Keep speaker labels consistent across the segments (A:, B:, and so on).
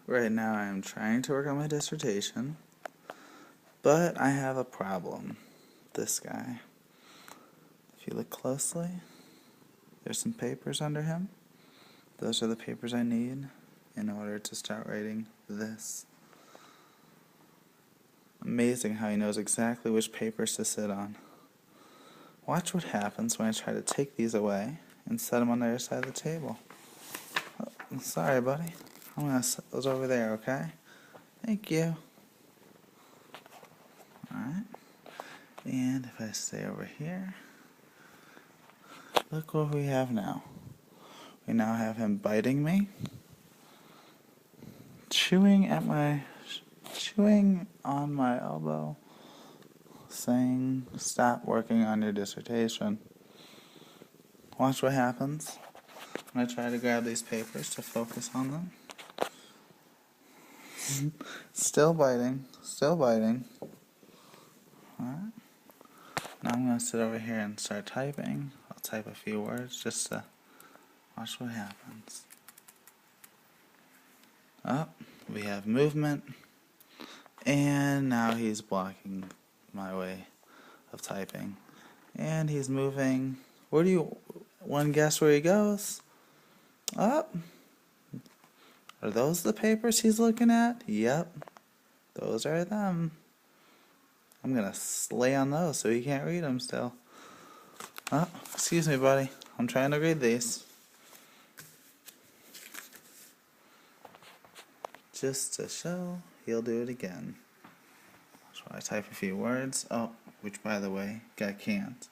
A: Right now I am trying to work on my dissertation, but I have a problem. This guy. If you look closely, there's some papers under him. Those are the papers I need in order to start writing this. Amazing how he knows exactly which papers to sit on. Watch what happens when I try to take these away and set them on the other side of the table. Oh, sorry, buddy. I'm going to set those over there, okay? Thank you. Alright. And if I stay over here, look what we have now. We now have him biting me, chewing on my elbow, saying, "Stop working on your dissertation." Watch what happens when I try to grab these papers to focus on them. Still biting, still biting. Alright. Now I'm going to sit over here and start typing. I'll type a few words just to watch what happens. Oh, we have movement. And now he's blocking my way of typing. And he's moving. Where do you want to guess where he goes? Up. Are those the papers he's looking at? Yep. Those are them. I'm going to slay on those so he can't read them still. Oh, excuse me, buddy. I'm trying to read these. Just to show, he'll do it again. So I type a few words. Oh, which by the way, guy can't.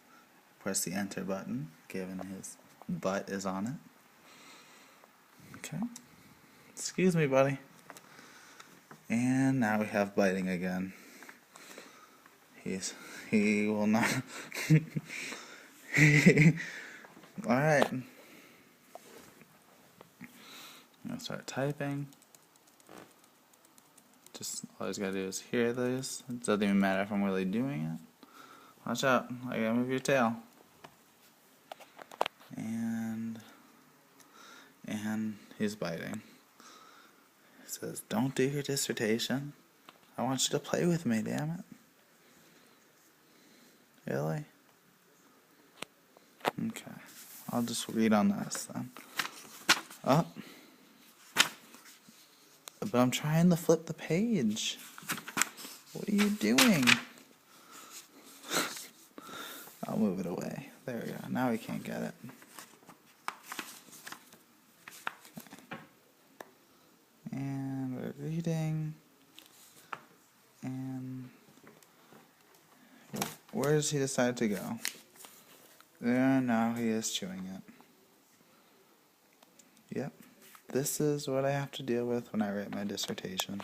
A: Press the enter button, given his butt is on it. Okay. Excuse me, buddy. And now we have biting again. He will not. Alright. I'm gonna start typing. Just all he's gotta do is hear this. It doesn't even matter if I'm really doing it. Watch out, I gotta move your tail. And he's biting. He says, "Don't do your dissertation. I want you to play with me, damn it." Really? Okay. I'll just read on this then. Oh. But I'm trying to flip the page. What are you doing? I'll move it away. There we go. Now we can't get it. Okay. And we're reading. And where does he decide to go? And now he is chewing it. Yep. This is what I have to deal with when I write my dissertation.